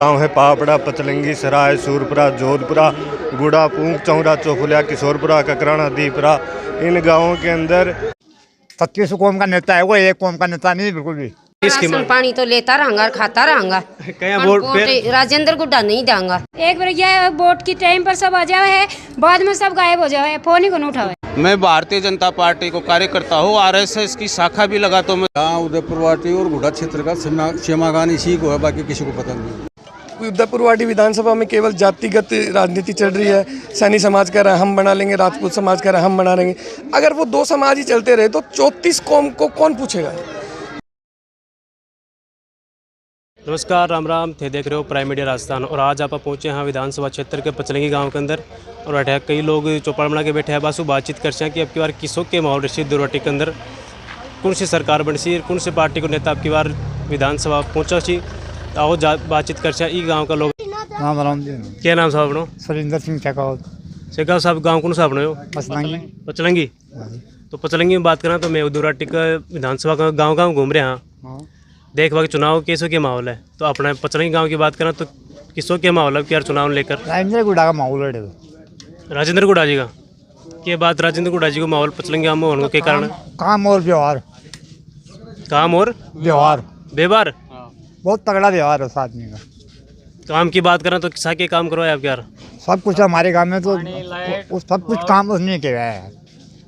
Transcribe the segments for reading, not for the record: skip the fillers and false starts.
गाँव है पापड़ा, पचलंगी, सराय, सूरपुरा, जोधपुरा, गुड़ा, पूंख, चौरा, चौफुलिया, किशोरपुरा, ककराना, दीपरा। इन गाँवों के अंदर 27 कौम का नेता है, वो एक कौम का नेता नहीं बिल्कुल भी। राशन पानी तो लेता रहूंगा और खाता रहूंगा। वोट राजेंद्र गुड्डा नहीं देंगा। एक बार यह वोट की टाइम पर सब आ जाए है, बाद में सब गायब हो जाए, फोन ही को नहीं उठावे। मैं भारतीय जनता पार्टी को कार्यकर्ता हूँ, आरएसएस की शाखा भी लगा तो मैं उदयपुर वाटी और गुड़ा क्षेत्र का क्षमागान इसी को है, बाकी किसी को पता नहीं। उदयपुर वाटी विधानसभा में केवल जातिगत राजनीति चल रही है। सैनी समाज कह रहा है हम बना लेंगे, राजपूत समाज कह रहा है हम बना लेंगे। अगर वो दो समाज ही चलते रहे तो 34 कौम को कौन पूछेगा। नमस्कार, राम राम थे, देख रहे हो प्राइम मीडिया राजस्थान। और आज आप पहुंचे हैं विधानसभा क्षेत्र के पचलंगी गांव के अंदर और बैठे हैं कई लोग चौपाल बना के बैठे हैं। बासु बातचीत कर हैं कि अब की बार किसों के माहौल रही दुर्वाटी के अंदर कौन सी सरकार बन सी, कौन सी पार्टी को नेता अब की बार विधानसभा पहुंचा सी। आओ बातचीत कर ई गाँव का लोग। राम राम जी। क्या नाम साहब अपनो? सुरेंद्र सिंह शेखावत। शेखावत साहब, गाँव कौन सा अपने हो? पचलंगी। पचलंगी। तो पचलंगी में बात करें तो मैं दुर्वाटी का विधानसभा का गाँव घूम रहे हैं। देख भाग चुनाव किसों के माहौल है, तो अपने पचलंगी गांव की बात करें तो किसों के माहौल है क्या चुनाव लेकर? राजेंद्र गुड़ा का माहौल है। राजेंद्र गुड़ा जी का क्या बात? राजेंद्र गुड़ा जी को माहौल पचलंगी गांव में होने के कारण काम और व्यवहार। काम और व्यवहार व्यवहार बहुत तगड़ा व्यवहार है उस आदमी का। काम की बात करें तो किसा के काम करवाए आप यार? सब कुछ हमारे गांव में तो सब कुछ काम उसने किया है।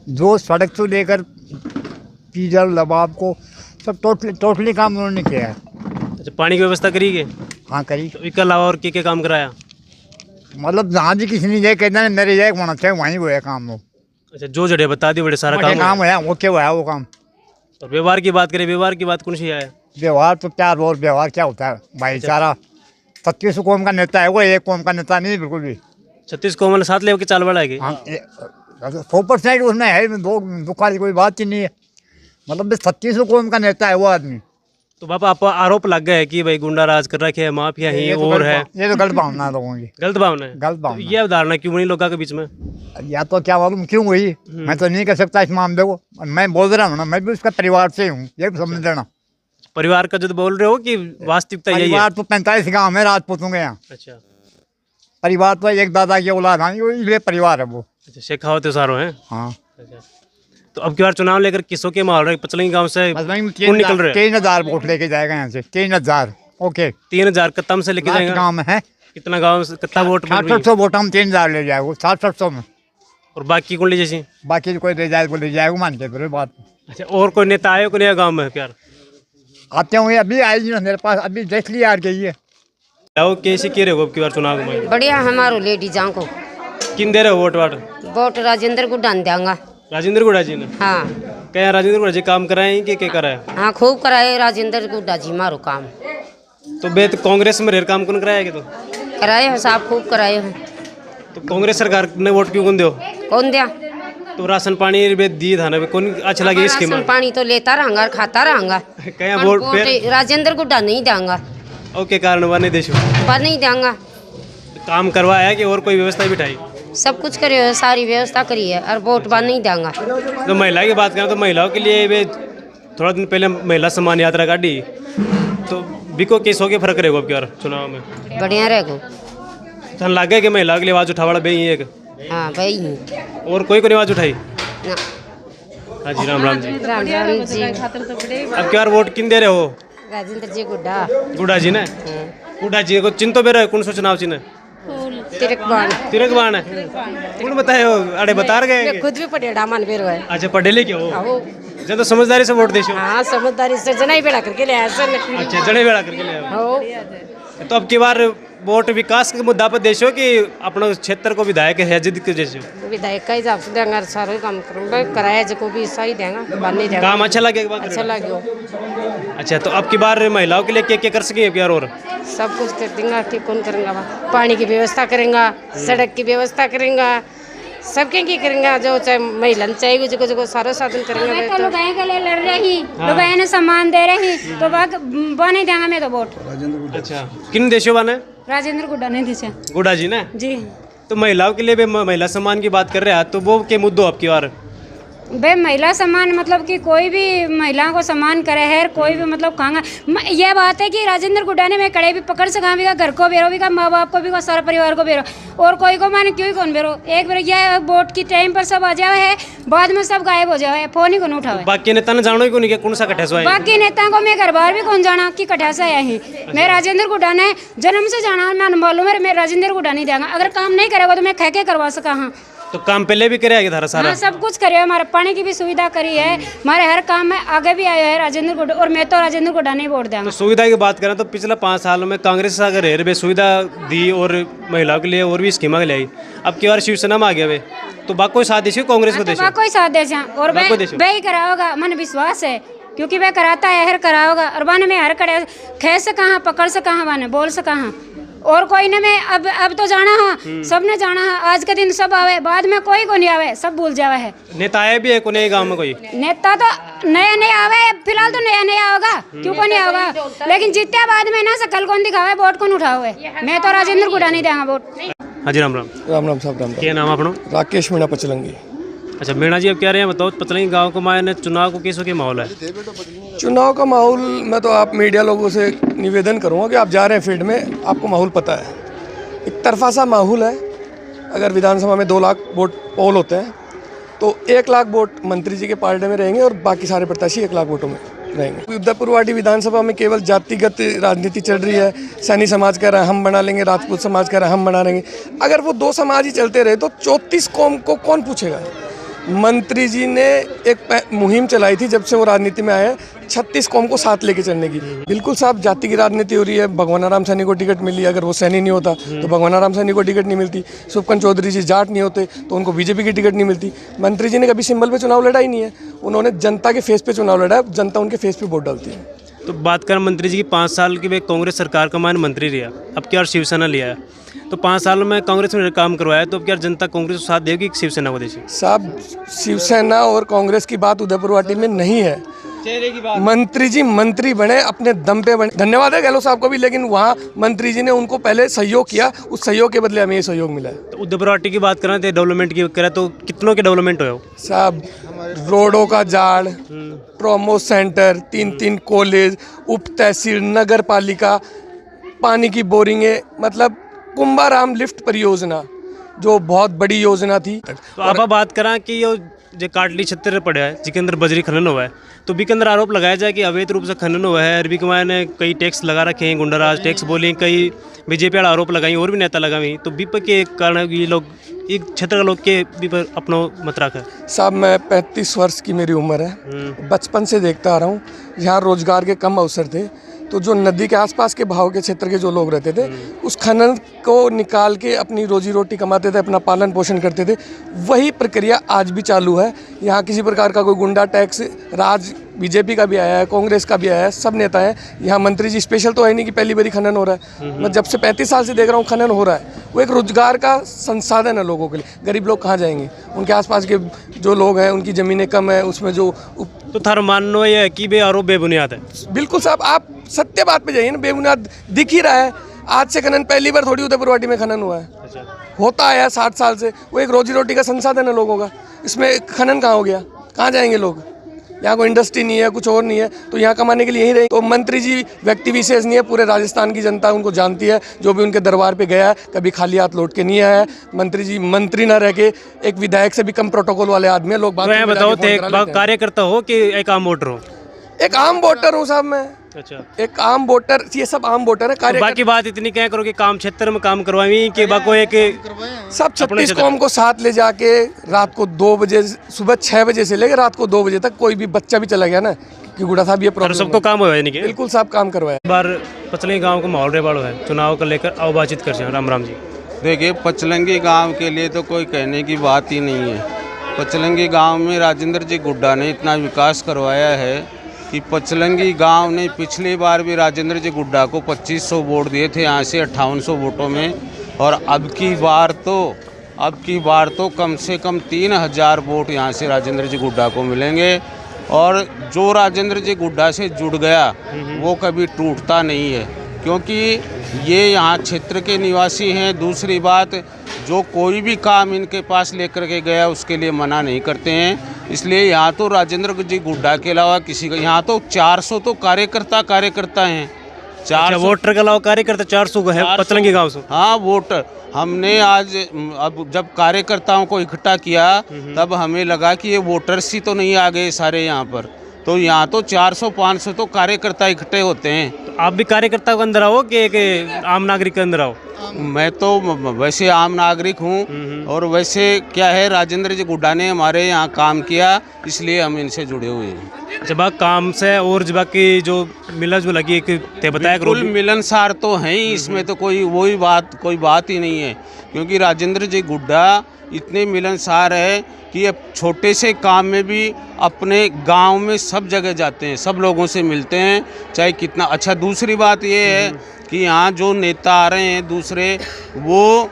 जो सड़क से लेकर पीजल लबाब को सब टोटली काम उन्होंने किया है। अच्छा, पानी की व्यवस्था करी के? हाँ करी। तो इसके अलावा और क्या काम कराया? मतलब जहाँ भी किसी ने जाए कहते हैं मेरे जाए होना चाहिए, वहीं वो है काम वो। अच्छा, जो जड़े बता दी बड़े सारा काम है वो क्या है वो काम। और व्यवहार की बात करें, व्यवहार की बात कौन सी है? व्यवहार तो प्यार और व्यवहार क्या होता है भाईचारा। 27 कौम का नेता है, वो एक कौम का नेता नहीं बिल्कुल भी। 36 कौम वाले साथ लेके चाल बढ़ाएगी। 100% उसमें है, दो वाली कोई बात ही नहीं है। मतलब 27 कौम का नेता है वो आदमी। तो बापा आप आरोप लग गए कि भाई गुंडा राज कर रखे है, माफिया ही और है। ये तो गलत भावना है लोगों की। गलत भावना है। गलत भावना। ये अवधारणा क्यों बनी लोगों के बीच में? या तो क्या मालूम क्यों हुई, मैं तो नहीं कह सकता इस मामले को। मैं बोल रहा हूँ ना, मैं भी उसका परिवार से हूँ, ये समझ लेना। परिवार का जो बोल रहे हो कि वास्तविकता यही है? परिवार तो 45 गाँव में राजपूतों के यहाँ। अच्छा, परिवार तो एक दादा की औलाद है, ये परिवार है वो। अच्छा, शेखावत सारों है। हाँ। अच्छा, तो अब की बार चुनाव लेकर किसों के माहौल रहे? पचलंगी गांव से कौन निकल रहे? 3000 वोट लेके जाएगा यहाँ से। 3000। ओके, 3000 कदम से लेके जाएगा। गाँव में है कितना गाँव कितना वोट? 700 वोट हम 3000 ले जाएगा, 700 में। और बाकी कौन ले जैसी? बाकी कोई ले जाएगा मान के फिर बात। अच्छा, और कोई नेता आए को नहीं गाँव में क्या? आते होंगे, अभी आएगी ना मेरे पास, अभी देख लिया यार गई है। कैसे कह रहे हो अब की बार चुनाव में? बढ़िया हमारो लेडीजां को। किन दे रहे हो वोट? वोट राजेंद्र गुड्डा ने देंगा। राजेंद्र गुड़ा जी ने? हाँ। क्या राजेंद्र गुड़ा जी काम कराए कि क्या कराए? हाँ खूब कराए राजेंद्र गुड्डा जी मारो काम। तो बेत कांग्रेस में रेर काम कौन कराया कि? तो कराए हो साहब, खूब कराए हो। तो कांग्रेस सरकार ने वोट क्यों कौन दो? कौन दिया? तो राशन पानी दिए था ना, कौन अच्छा लगे स्कीम? राशन पानी तो लेता रहूंगा और खाता रहूंगा। क्या वोट राजेंद्र गुड्डा नहीं देंगा। ओके, कारण वन नहीं देशो पर नहीं देंगा। काम करवाया कि और कोई व्यवस्था बिठाई? सब कुछ करे हो, सारी व्यवस्था करी है और वोट बार नहीं देंगा। तो महिला की बात करें तो महिलाओं के लिए वे थोड़ा दिन पहले महिला सम्मान यात्रा काटी, तो बिको केस हो के फर्क रहेगा अब यार चुनाव में? बढ़िया रहेगो। धन लग गया कि महिलाओं के लिए आवाज उठावाड़ा बे एक? हाँ भाई। और कोई को आवाज उठाई? ना। हाँ जी, राम राम जी। राम राम जी। अब क्या वोट किन दे रहे हो? राजेंद्र जी गुड्डा। गुड़ा जी ने? गुड़ा जी को चिन्ह तो बेरा कौन सो चुनाव चिन्ह? तिरक बाण है। कौन बताए हो? अरे बता गए खुद भी पढ़ेड़ा मान बेरो है। अच्छा, पढ़े लिखे हो जब तो समझदारी से वोट देशो? हाँ समझदारी से जना ही बेड़ा करके ले आया। अच्छा, जने बेड़ा करके ले आया। तो अब की बार वोट विकास के मुद्दा पर देशो कि अपने क्षेत्र को विधायक है जिद के जैसे? विधायक का हिसाब से देंगे, सारे काम करूँगा, कराया जो भी सही देंगा, बनने देंगे। काम अच्छा लगे? अच्छा लगे। अच्छा, तो अब की बार महिलाओं के लिए क्या क्या कर सके यार? और सब कुछ कर देंगे कि कौन करेंगे? पानी की व्यवस्था करेंगे, सड़क की व्यवस्था करेंगे, सबके की करेंगे। जो चाहे महिला चाहिए जो सारा साधन करेंगे। तो लुगाई के लिए लड़ रही, लुगाई ने सम्मान दे रही, तो बने देंगे मैं तो वोट। अच्छा, किन देशों बने? राजेंद्र गुड्डा नहीं दिशा। गुड़ा जी ने? जी। तो महिलाओं के लिए भी महिला सम्मान की बात कर रहे हैं, तो वो के मुद्दों आपकी बार? बे महिला सम्मान मतलब कि कोई भी महिलाओं को सम्मान करे है, कोई भी मतलब खांगा। यह बात है कि राजेंद्र गुड्डा ने मैं कड़े भी पकड़ सका भी का, घर को बेरो भी का, माँ बाप को भी का, सारा परिवार को बेरो, और कोई को माने क्यों कौन बेरो। एक बार यह वोट की टाइम पर सब आ जावे है, बाद में सब गायब हो जावे, फोन ही कौन उठावे। बाकी नेता ने जानो ही को नहीं कौन सा कठैसा है। बाकी नेताओं को मैं घर बार भी कौन जाना कि कठैसा है ही। मैं राजेंद्र गुड्डा ने जन्म से जाना, मैं मालूम है मैं राजेंद्र गुड्डा नहीं देंगा। अगर काम नहीं करेगा तो मैं कह के करवा सका। हाँ तो काम पहले भी करे आगे धारा सारा। हाँ सब कुछ करे, हमारे पानी की भी सुविधा करी है, हमारे हर काम में आगे भी आया है राजेंद्र गुड्डा, और मैं तो राजेंद्र गुड्डा नहीं वोट देंगे। तो सुविधा की बात करें तो पिछले 5 सालों में कांग्रेस अगर रेलवे सुविधा दी और महिलाओं के लिए और भी स्कीमा लाई, अब की बार शिवसेना में आ गया वे तो बात कोई साथ देशी कांग्रेस को देशी कोई साथ दे और वे ही कराओगा, मन विश्वास है क्योंकि वह कराता है, हर कराओगा। और वन में हर करे खे से कहाँ पकड़ से कहाँ वन बोल से कहाँ, और कोई ने मैं अब तो जाना है, सब ने जाना है। आज के दिन सब आवे, बाद में कोई को नहीं आवे, सब भूल जावे है। नेता आए भी है को नहीं गाँव में कोई नेता तो नया नया आवे, फिलहाल तो नया नया होगा, क्यों को नहीं होगा, लेकिन जीते बाद में ना सकल कौन दिखावे, वोट कौन उठावे। मैं तो राजेंद्र गुड्डा नहीं देंगा वोट। हाँ जी राम राम। राम राम साहब, राम राम। क्या नाम अपना? राकेश मीणा पचलंगी। अच्छा मीणा जी, अब क्या रहे हैं बताओ, पचलंगी गाँव को मायने चुनाव को किसो के माहौल है? चुनाव का माहौल मैं तो आप मीडिया लोगों से निवेदन करूंगा कि आप जा रहे हैं फील्ड में, आपको माहौल पता है, एक तरफा सा माहौल है। अगर विधानसभा में 2 लाख वोट पोल होते हैं तो 1 लाख वोट मंत्री जी के पार्टी में रहेंगे और बाकी सारे प्रत्याशी 1 लाख वोटों में रहेंगे। उदयपुरवाटी विधानसभा में केवल जातिगत राजनीति चल रही है। सैनी समाज कह रहा है हम बना लेंगे, राजपूत समाज कह रहा है हम बना लेंगे। अगर वो 2 समाज ही चलते रहे तो 34 कौम को कौन पूछेगा। मंत्री जी ने एक मुहिम चलाई थी जब से वो राजनीति में आए हैं, 36 कौम को साथ लेके चलने की। बिल्कुल साहब जाति की राजनीति हो रही है। भगवानाराम सैनी को टिकट मिली, अगर वो सैनी नहीं होता तो भगवानाराम सैनी को टिकट नहीं मिलती। सुपकन चौधरी जी जाट नहीं होते तो उनको बीजेपी की टिकट नहीं मिलती। मंत्री जी ने कभी सिंबल पे चुनाव लड़ा ही नहीं है, उन्होंने जनता के फेस पे चुनाव लड़ा है, जनता उनके फेस पे वोट डालती है। तो बात करें मंत्री जी की, 5 साल की वे कांग्रेस सरकार का मान मंत्री रहा, अब क्या शिवसेना लिया है, तो 5 सालों में कांग्रेस ने काम करवाया, तो अब क्या जनता कांग्रेस को साथ देगी शिवसेना को देगी? साहब शिवसेना और कांग्रेस की बात उदयपुरवाटी में नहीं है। मंत्री जी मंत्री बने, अपने दम पे बने। धन्यवाद है गहलोत साहब को भी, लेकिन वहाँ मंत्री जी ने उनको पहले सहयोग किया, उस सहयोग के बदले हमें ये सहयोग मिला है। तो उदयपुरवाटी की बात करें तो डेवलपमेंट की करें तो कितनों के डेवलपमेंट हो? साहब रोडों का जाड़, प्रोमो सेंटर, 3 कॉलेज, उप तहसील, नगर पालिका, पानी की बोरिंगें, मतलब कुंभाराम लिफ्ट परियोजना जो बहुत बड़ी योजना थी। तो आप बात करें कि जो काटली क्षेत्र पड़ा है जिसके अंदर बजरी खनन हुआ है, तो भी के अंदर आरोप लगाया जाए कि अवैध रूप से खनन हुआ है। अरबी कुमार ने कई टैक्स लगा रखे हैं, गुंडाराज टैक्स बोले, कई बीजेपी वाला आरोप लगाई और भी नेता लगाई, तो बीपक के कारण ये लोग एक क्षेत्र का लोग के भी पर अपना मत रखा। साहब मैं 35 वर्ष की मेरी उम्र है, बचपन से देखता आ रहा हूँ। यहाँ रोजगार के कम अवसर थे, तो जो नदी के आसपास के भाव के क्षेत्र के जो लोग रहते थे उस खनन को निकाल के अपनी रोजी रोटी कमाते थे, अपना पालन पोषण करते थे। वही प्रक्रिया आज भी चालू है। यहाँ किसी प्रकार का कोई गुंडा टैक्स राज बीजेपी का भी आया है, कांग्रेस का भी आया है, सब नेता हैं। यहाँ मंत्री जी स्पेशल तो है नहीं कि पहली बारी खनन हो रहा है। मैं जब से 35 साल से देख रहा हूँ खनन हो रहा है। वो एक रोजगार का संसाधन है लोगों के लिए। गरीब लोग कहाँ जाएंगे, उनके आसपास के जो लोग हैं उनकी ज़मीनें कम है, उसमें जो तो थारा मानना ये है कि बे आरोप बेबुनियाद है? बिल्कुल साहब, आप सत्य बात पे जाइए ना, बेबुनियाद दिख ही रहा है। आज से खनन पहली बार थोड़ी उदयपुरवाटी में खनन हुआ है। अच्छा। होता आया 60 साल से। वो एक रोजी रोटी का संसाधन है लोगों का, इसमें खनन कहाँ हो गया? कहाँ जाएंगे लोग? यहाँ कोई इंडस्ट्री नहीं है, कुछ और नहीं है, तो यहाँ कमाने के लिए यहीं रहे। तो मंत्री जी व्यक्ति विशेष नहीं है, पूरे राजस्थान की जनता उनको जानती है। जो भी उनके दरबार पे गया है कभी खाली हाथ लौट के नहीं आया है। मंत्री जी मंत्री ना रह के एक विधायक से भी कम प्रोटोकॉल वाले आदमी है। लोग बताओ कार्यकर्ता हो कि एक आम वोटर हो? एक आम वोटर हूँ साहब मैं। अच्छा। एक आम वोटर, ये सब आम वोटर है। तो बाकी बात इतनी क्या करो कि काम क्षेत्र में काम करवाई कि बाको एक सब 36 कौम को साथ ले जाके रात को 2 बजे, सुबह 6 बजे से लेकर रात को 2 बजे तक कोई भी बच्चा भी चला गया ना कि गुड़ा साहब ये प्रॉब्लम सबको काम हुआ है नहीं? बिल्कुल साहब काम करवाया। बार पचलंगी गाँव का माहौल रे वालों है, चुनाव को लेकर आओ बातचीत कर जाए। राम राम जी। देखिए पचलंगी गांव के लिए तो कोई कहने की बात ही नहीं है। पचलंगी गांव में राजेंद्र जी गुड्डा ने इतना विकास करवाया है कि पचलंगी गांव ने पिछली बार भी राजेंद्र जी गुड्डा को 2500 वोट दिए थे यहाँ से 5800 वोटों में, और अब की बार तो कम से कम 3000 वोट यहाँ से राजेंद्र जी गुड्डा को मिलेंगे। और जो राजेंद्र जी गुड्डा से जुड़ गया वो कभी टूटता नहीं है, क्योंकि ये यहाँ क्षेत्र के निवासी हैं। दूसरी बात, जो कोई भी काम इनके पास लेकर के गया उसके लिए मना नहीं करते हैं। इसलिए यहाँ तो राजेंद्र जी गुड्डा के अलावा किसी का, यहाँ तो 400 तो कार्यकर्ता हैं। 400 वोटर के अलावा कार्यकर्ता 400 को है पचलंगी गांव से। हाँ, वोटर हमने आज अब जब कार्यकर्ताओं को इकट्ठा किया तब हमें लगा कि ये वोटर्स ही तो नहीं आ गए सारे यहाँ पर, तो यहाँ तो 400-500 तो कार्यकर्ता इकट्ठे होते हैं। तो आप भी कार्यकर्ता के अंदर आओ कि एक आम नागरिक के अंदर आओ? मैं तो वैसे आम नागरिक हूँ, और वैसे क्या है, राजेंद्र जी गुड्डा ने हमारे यहाँ काम किया, इसलिए हम इनसे जुड़े हुए हैं। जब काम से और जब की जो मिला जो लगी थे बताया बिल्कुल मिलनसार तो हैं ही, इसमें तो कोई बात ही नहीं है, क्योंकि राजेंद्र जी गुड्डा इतने मिलनसार है कि अब छोटे से काम में भी अपने गांव में सब जगह जाते हैं, सब लोगों से मिलते हैं, चाहे कितना अच्छा। दूसरी बात ये है कि यहाँ जो नेता आ रहे हैं दूसरे, वो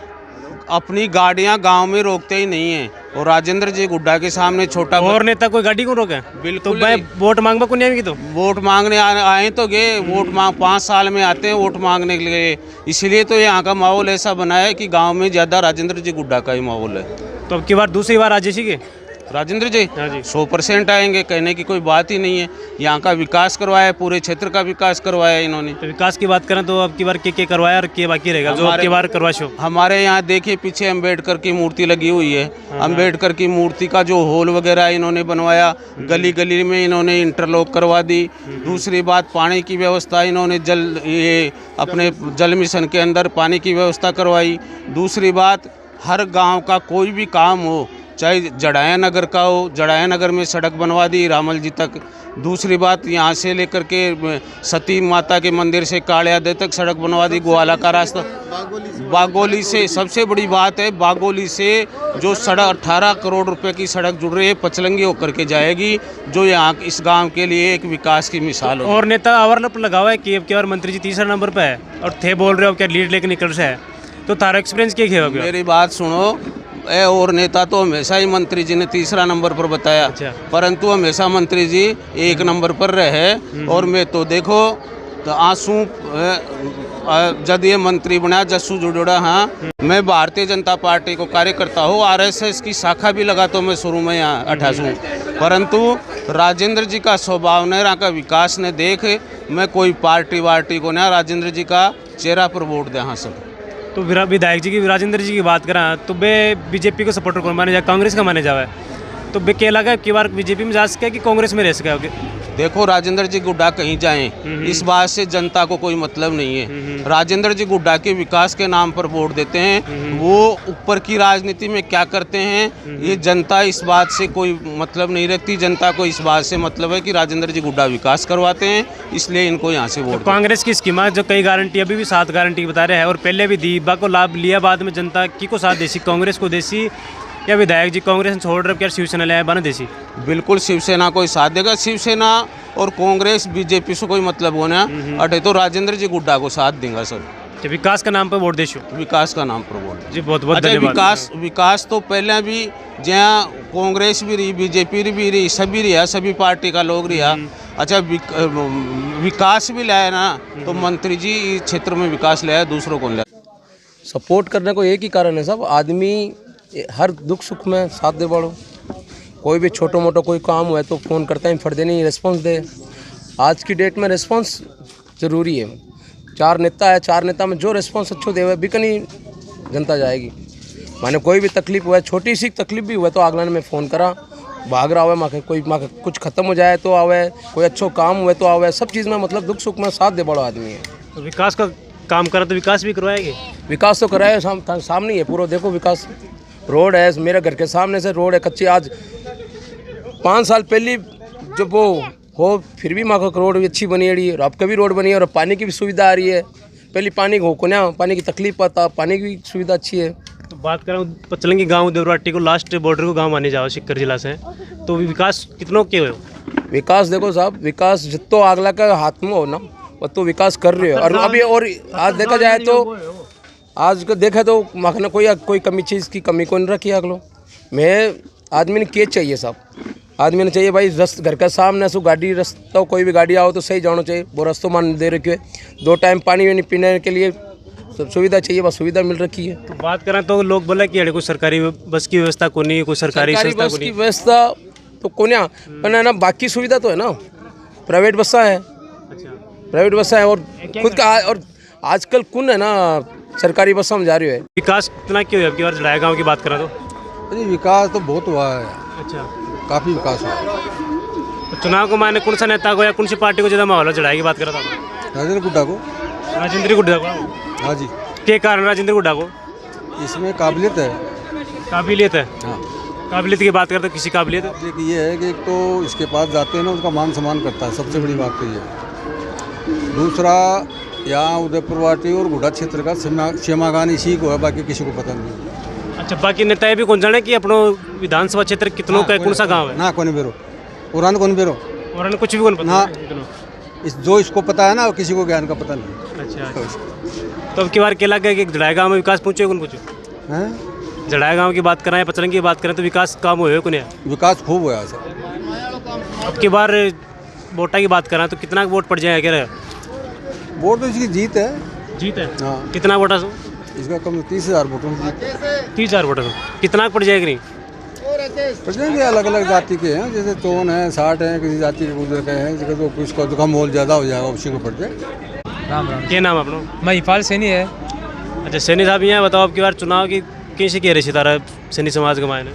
अपनी गाड़ियाँ गांव में रोकते ही नहीं हैं, और राजेंद्र जी गुड्डा के सामने छोटा और नेता कोई गाड़ी को रोके? बिल्कुल। तो मैं वोट मांगने को नहीं आएगी, तो वोट मांगने आए तो गए, वोट मांग 5 साल में आते हैं वोट मांगने के लिए, इसीलिए तो यहाँ का माहौल ऐसा बना है कि गांव में ज़्यादा राजेंद्र जी गुड्डा का ही माहौल है। तो अब की बार दूसरी बार राजेश के राजेंद्र जी हाँ जी 100% आएंगे, कहने की कोई बात ही नहीं है। यहाँ का विकास करवाया, पूरे क्षेत्र का विकास करवाया इन्होंने। तो विकास की बात करें तो अब की बार क्या करवाया और क्या बाकी रहेगा जो अब की बार करवा शो? हमारे यहाँ देखिए पीछे अम्बेडकर की मूर्ति लगी हुई है, अम्बेडकर की मूर्ति का जो होल वगैरह इन्होंने बनवाया, गली गली में इन्होंने इंटरलॉक करवा दी। दूसरी बात, पानी की व्यवस्था इन्होंने ये अपने जल मिशन के अंदर पानी की व्यवस्था करवाई। दूसरी बात, हर गाँव का कोई भी काम हो, चाहे जड़ाया नगर का हो, जड़ाया नगर में सड़क बनवा दी रामल जी तक। दूसरी बात, यहाँ से लेकर के सती माता के मंदिर से कालियादह तक सड़क बनवा दी, ग्वाला का रास्ता। बागोली से सबसे बड़ी बात है, बागोली से जो सड़क 18 करोड़ रुपए की सड़क जुड़ रही है, पचलंगी होकर के जाएगी, जो यहाँ इस गांव के लिए एक विकास की मिसाल हो। और नेता आवर लगा हुआ है कि अब की बार मंत्री जी 3रा नंबर पर है और थे बोल रहे हो क्या लीड लेकर निकल से है, तो तारा एक्सपीरियंस क्या है? मेरी बात सुनो, और नेता तो हमेशा ही मंत्री जी ने 3रा नंबर पर बताया। अच्छा। परंतु हमेशा मंत्री जी 1 नंबर पर रहे, और मैं तो देखो तो आंसू जब ये मंत्री बना जस्सू जुड़ोड़ा। हाँ, मैं भारतीय जनता पार्टी को कार्यकर्ता हूँ, RSS की शाखा भी लगा तो मैं शुरू में यहाँ 88, परंतु राजेंद्र जी का स्वभाव ने, यहाँ का विकास ने देख मैं कोई पार्टी को ना, राजेंद्र जी का चेहरा पर वोट दे। हाँ सब। तो विधायक जी की, राजेंद्र जी की बात करें तो वे बीजेपी को सपोर्टर कौन माने जाए, कांग्रेस का माने जावे? तो वे क्या लगा कि बार बीजेपी में जा सके कि कांग्रेस में रह सके? देखो, राजेंद्र जी गुड्डा कहीं जाएं, इस बात से जनता को कोई मतलब नहीं है। राजेंद्र जी गुड्डा के विकास के नाम पर वोट देते हैं, वो ऊपर की राजनीति में क्या करते हैं ये जनता इस बात से कोई मतलब नहीं रखती। जनता को इस बात से मतलब है कि राजेंद्र जी गुड्डा विकास करवाते हैं, इसलिए इनको यहाँ से वोट। तो कांग्रेस की स्कीम जो कई गारंटी अभी भी 7 गारंटी बता रहे हैं और पहले भी दी, को लाभ लिया, बाद में जनता की को साथ देसी, कांग्रेस को देसी या विधायक जी कांग्रेस छोड़ रहे क्या शिवसेना ले बना देसी? बिल्कुल शिवसेना को ही साथ देगा। शिवसेना और कांग्रेस बीजेपी से कोई मतलब होना अटे तो राजेंद्र जी गुड्डा को साथ देगा सर। तो विकास का नाम पर वोट देशो? विकास का नाम पर वोट जी, बहुत बहुत धन्यवाद। विकास तो पहले भी जहाँ कांग्रेस भी रही, बीजेपी भी रही, सभी रहा, सभी पार्टी का लोग रहा। अच्छा, विकास भी लाया ना, तो मंत्री जी इस क्षेत्र में विकास लाया, दूसरों को लाया। सपोर्ट करने को एक ही कारण है सब, आदमी हर दुख सुख में साथ दे बढ़ो। कोई भी छोटो मोटो कोई काम हुआ तो फ़ोन करता है, फट नहीं रिस्पॉन्स दे। आज की डेट में रिस्पॉन्स ज़रूरी है। 4 नेता है, 4 नेता में जो रिस्पॉन्स अच्छो दे बिकनी जनता जाएगी। माने कोई भी तकलीफ हुआ, छोटी सी तकलीफ भी हुआ तो अगला में फ़ोन करा, भाग रहा हुआ माके, कोई माके कुछ ख़त्म हो जाए तो आवे, कोई अच्छो काम हुए तो आवे, सब चीज़ में मतलब दुख सुख में साथ दे बड़ो आदमी है। तो विकास का काम करा तो विकास भी करवाएंगे? विकास तो कराए, सामने ही है पूरा। देखो विकास, रोड है मेरे घर के सामने से, रोड है कच्ची। आज 5 साल पहले जब वो हो फिर भी माँ का रोड भी अच्छी बनी है, और अब कभी रोड बनी है, और पानी की भी सुविधा आ रही है। पहले पानी को ना पानी की तकलीफ पता, पानी की सुविधा अच्छी है। तो बात करें पचलंगी गांव देवराटी को लास्ट बॉर्डर को गांव माने जाओ सिक्कर जिला से, तो विकास कितनों के हो? विकास देखो साहब, विकास जितो अगला का हाथ में हो ना वो तो विकास कर रहे हो। और अभी और आज देखा जाए तो आज को देखा तो माखना कोई कमी चीज़ की कमी को नहीं रखी अगलो। मैं आदमी ने क्या चाहिए साहब, आदमी ने चाहिए भाई घर का सामने सो गाड़ी रास्ता, कोई भी गाड़ी आओ तो सही जाना चाहिए, वो रास्तों मान दे रखे है। 2 टाइम पानी पीने के लिए सब सुविधा चाहिए, बस सुविधा मिल रखी है। तो बात करें तो लोग बोले कि कोई सरकारी बस की व्यवस्था को नहीं, कोई सरकारी बस की व्यवस्था तो कोन्या पर है ना, बाकी सुविधा तो है ना, प्राइवेट बसा है, अच्छा प्राइवेट बसा है और खुद का, और आजकल कौन है ना सरकारी बसा में जा रही है। विकास कितना क्यों है? अब की बार जड़ाया गाँव की बात करा तो अरे विकास तो बहुत हुआ है, अच्छा, काफ़ी विकास हुआ है। तो चुनाव को मायने कौन सा नेता को या कौन सी पार्टी को ज़्यादा माहौल है जड़ाई की बात करा था? राजेंद्र गुड्डा को। राजेंद्र गुड्डा को। हाँ जी, के कारण राजेंद्र गुड्डा को? इसमें काबिलियत है। काबिलियत है। हाँ, काबिलियत की बात करते किसी काबिलियत है? एक ये है कि एक तो इसके पास जाते हैं ना, उसका मान सम्मान करता है, सबसे बड़ी बात तो ये है। दूसरा, यहाँ उदयपुर वाटी और गुड्डा क्षेत्र का क्षमागान इसी को है, बाकी किसी को पता नहीं। अच्छा, बाकी नेता ये भी कौन जाने कि अपनो विधानसभा क्षेत्र कितनों का कौन सा गाँव है? ना कौन बेरो पुरान कौन बेरो और कुछ भी कौन पता ना, इतनों? जो इसको पता है ना, किसी को ज्ञान का पता नहीं। अच्छा, तो अब की बार क्या लगा कि जड़ाया गाँव में विकास पहुँचे कौन पूछो? हैं, जड़ाया गाँव की बात कराएं, पचलंगी की बात करें तो विकास काम हुए कौन है? विकास खूब हुआ है सर। अब की बार वोटा की बात करें तो कितना वोट पड़ जाएगा? कह रहे वोट तो इसकी जीत है। जीत है? हाँ, कितना वोटा सो? इसका कम 30,000 वोटों की जीत। 30,000 वोटा सो कितना पड़ जाएगा? नहीं प्रश्न अलग अलग जाति के हैं, जैसे 54 हैं, 60 हैं, किसी जाति के गुजर के हैं, जिसका तो उसका तो कम मोल ज़्यादा हो जाएगा, उसी को पड़ जाए। राम राम। क्या नाम अपना? महिपाल सैनी है। अच्छा, सैनी साहब यहाँ बताओ, अब की बार चुनाव की कैसे कह रहे सितारा सैनी समाज के मायने?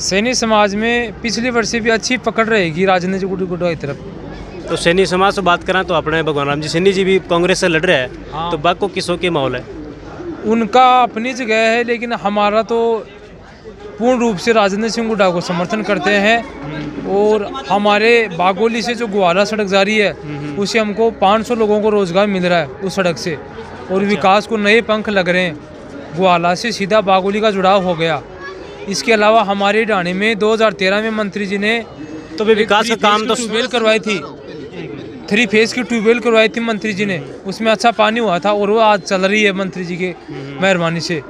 सैनी समाज में पिछली वर्ष से भी अच्छी पकड़ रहेगी राजेंद्र जी गुड्डा की तरफ। तो सैनी समाज से बात करें तो अपने भगवान राम जी सैनी जी भी कांग्रेस से लड़ रहे हैं। हाँ। तो बाग को किसों के माहौल है? उनका अपनी जगह है, लेकिन हमारा तो पूर्ण रूप से राजेंद्र सिंह गुड्डा को समर्थन करते हैं। और हमारे बागोली से जो ग्वाला सड़क जा रही है, उससे हमको 500 लोगों को रोजगार मिल रहा है उस सड़क से, और विकास को नए पंख लग रहे हैं। ग्वाला से सीधा बागोली का जुड़ाव हो गया। इसके अलावा हमारे ढाणे में 2013 में मंत्री जी ने तो भी विकास का काम तो ट्यूबवेल करवाई थी, 3 फेज की ट्यूबवेल करवाई थी मंत्री जी ने, उसमें अच्छा पानी हुआ था, और वो आज चल रही है मंत्री जी के मेहरबानी से।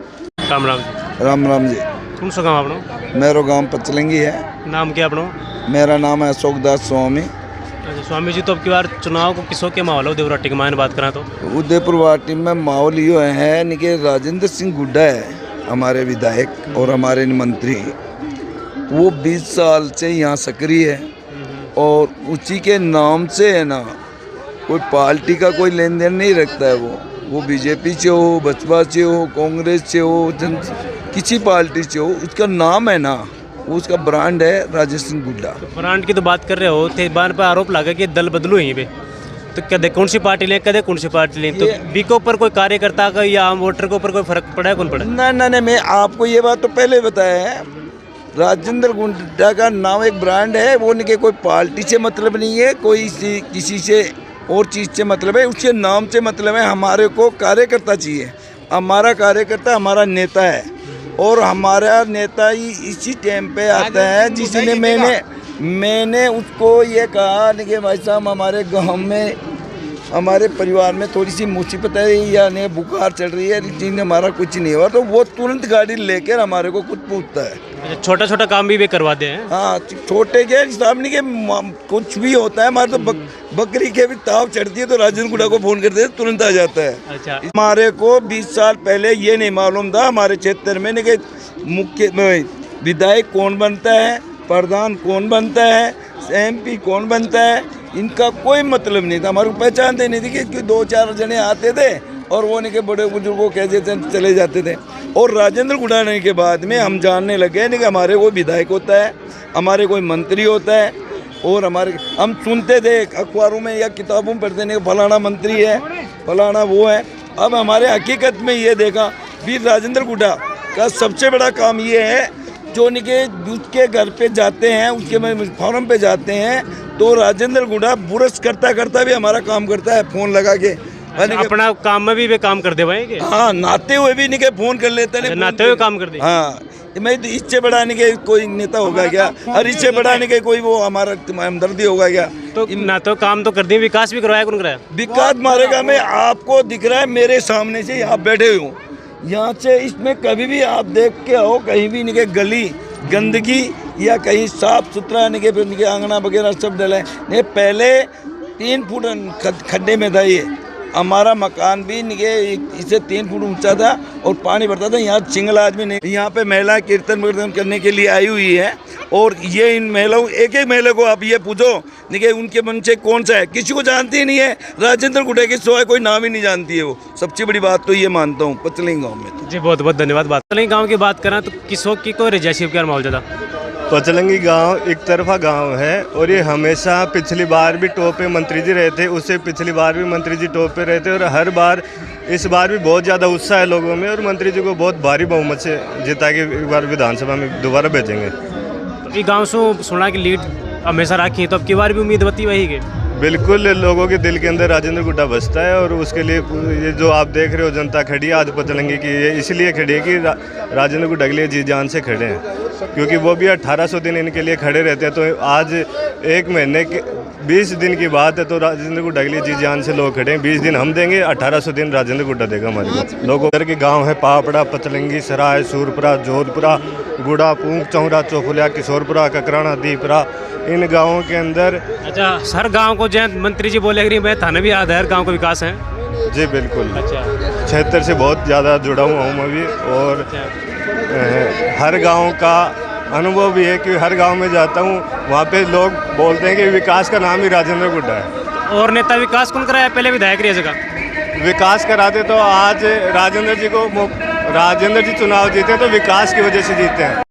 राम राम। राम राम जी। कौन सा गाँव अपना? मेरो गांव पचलंगी है। नाम क्या अपना? मेरा नाम है अशोक दास स्वामी। अच्छा, स्वामी जी, तो अब की बार चुनाव को किसों के माहौल है उदयपुर वाटी के मायने बात करें तो? उदयपुर वाटी में माहौल ये है नि कि राजेंद्र सिंह गुड्डा है हमारे विधायक और हमारे मंत्री, वो 20 साल से यहाँ सक्रिय है, और उसी के नाम से है ना, कोई पार्टी का कोई लेन देन नहीं रखता है। वो बीजेपी से हो, बसपा से हो, कांग्रेस से हो, किसी पार्टी से हो, उसका नाम है ना, वो उसका ब्रांड है राजेंद्र सिंह गुड्डा। तो ब्रांड की तो बात कर रहे हो, थे बार पर आरोप लगा कि दल बदलू यहीं पे, तो कदे कौन सी पार्टी लें, कदे कौन सी पार्टी लें, तो बी के ऊपर कोई कार्यकर्ता का या आम वोटर के ऊपर कोई फर्क पड़ा है? कौन पड़ा? ना, मैं आपको ये बात तो पहले बताया है, राजेंद्र गुड्डा का नाम एक ब्रांड है। वो नहीं, कोई पार्टी से मतलब नहीं है, कोई किसी से और चीज़ से मतलब है, उसके नाम से मतलब है। हमारे को कार्यकर्ता चाहिए, हमारा कार्यकर्ता हमारा नेता है, और हमारा नेता ही इसी टाइम पे आता है जिसने मैंने उसको ये कहा कि भाई साहब हमारे गांव में, हमारे परिवार में थोड़ी सी मुसीबत है, यानी बुखार चल रही है, लेकिन हमारा कुछ नहीं हुआ, तो वो तुरंत गाड़ी लेकर हमारे को कुछ पूछता है। छोटा छोटा काम भी करवा दे हैं। हाँ, छोटे के हिसाब नहीं के कुछ भी होता है, हमारे तो बकरी के भी ताव चढ़ती है तो राजेंद्र गुड्डा को फोन करते हैं, तुरंत आ जाता है। अच्छा, हमारे को 20 साल पहले ये नहीं मालूम था हमारे क्षेत्र में कि मुख्य विधायक कौन बनता है, प्रधान कौन बनता है, MP कौन बनता है, इनका कोई मतलब नहीं था। हमारे को पहचानते नहीं थी कि 2-4 जने आते थे और वो नहीं के बड़े बुजुर्गों कैसे चले जाते थे। और राजेंद्र गुड्डा आने के बाद में हम जानने लगे नहीं कि हमारे कोई विधायक होता है, हमारे कोई मंत्री होता है, और हम सुनते थे अखबारों में या किताबों में पढ़ते नहीं फलाना मंत्री है, फलाना वो है। अब हमारे हकीकत में ये देखा भी राजेंद्र गुड्डा का सबसे बड़ा काम ये है, जो निके उसके घर पे जाते हैं, उसके फॉर्म पे जाते हैं, तो राजेंद्र गुड्डा बुरस करता भी हमारा काम करता है, फोन लगा के। अपना काम में भी वे काम कर दे भाई? हाँ, नहाते हुए भी नहीं के फोन कर लेते हैं, नहाते हुए काम कर दे। हाँ, मैं तो इससे बढ़ाने के कोई नेता होगा क्या, और इससे बढ़ाने के कोई वो हमारा हमदर्दी होगा क्या? तो ना तो काम तो कर दिए, विकास भी करवाया, कौन कराया? विकास मारेगा में आपको दिख रहा है मेरे सामने से, आप बैठे हो यहाँ से, इसमें कभी भी आप देख के आओ, कहीं भी नहीं गली गंदगी या कहीं साफ सुथरा नहीं के आंगना वगैरह सब डला है। नहीं, पहले 3 फुट खड्डे में था ये, हमारा मकान भी निके इससे 3 फुट ऊंचा था और पानी भरता था। यहाँ सिंगल आदमी नहीं, यहाँ पे महिला कीर्तन करने के लिए आई हुई है। और ये इन महिलाओं, एक महिला को आप ये पूछो निके उनके मन से कौन सा है, किसी को जानती ही नहीं है। राजेंद्र गुड्डा के सिवाय कोई नाम ही नहीं जानती है वो। सबसे बड़ी बात तो ये मानता हूँ पचलंगी गाँव में। जी बहुत बहुत धन्यवाद। पचलंगी गाँव की बात करें तो किसों की कोई रिजायशी का माहौल ज़्यादा? पचलंगी गांव एक तरफा गांव है और ये हमेशा पिछली बार भी टॉप पे मंत्री जी रहे थे, उससे पिछली बार भी मंत्री जी टॉप पे रहे थे और हर बार इस बार भी बहुत ज़्यादा उत्साह है लोगों में और मंत्री जी को बहुत भारी बहुमत से जिता के एक बार विधानसभा में दोबारा भेजेंगे। ये गाँव से सुना की लीड हमेशा रखी है, तो अब की बार भी उम्मीद बती वही के? बिल्कुल, लोगों के दिल के अंदर राजेंद्र गुड्डा बसता है और उसके लिए ये जो आप देख रहे हो जनता खड़ी है आज पचलंगी की, ये इसलिए खड़ी है कि राजेंद्र गुड्डा के लिए जी जान से खड़े हैं, क्योंकि वो भी 1800 दिन इनके लिए खड़े रहते हैं। तो आज 1 महीने के 20 दिन की बात है तो राजेंद्र गुड्डा के लिए जी जान से लोग खड़े हैं। 20 दिन हम देंगे, 1800 दिन राजेंद्र गुड्डा देगा हमारे लोगों। इधर के गाँव है पापड़ा, पचलंगी, सराय, सूरपुरा, जोधपुरा, गुड़ा, पूंख, चौरा, चौफुलिया, किशोरपुरा, ककराना, दीपरा, इन गाँवों के अंदर। अच्छा, हर गांव को जैन मंत्री जी बोले कि मैं थाना भी याद है, हर गांव का विकास है। जी बिल्कुल। अच्छा, क्षेत्र से बहुत ज़्यादा जुड़ा हुआ हूँ मैं भी और हर गांव का अनुभव भी है कि हर गांव में जाता हूँ वहाँ पे लोग बोलते हैं कि विकास का नाम ही राजेंद्र गुड्डा है। और नेता विकास कौन कराया? पहले विधायक रही जगह विकास कराते तो आज राजेंद्र जी चुनाव जीते तो विकास की वजह से जीते हैं।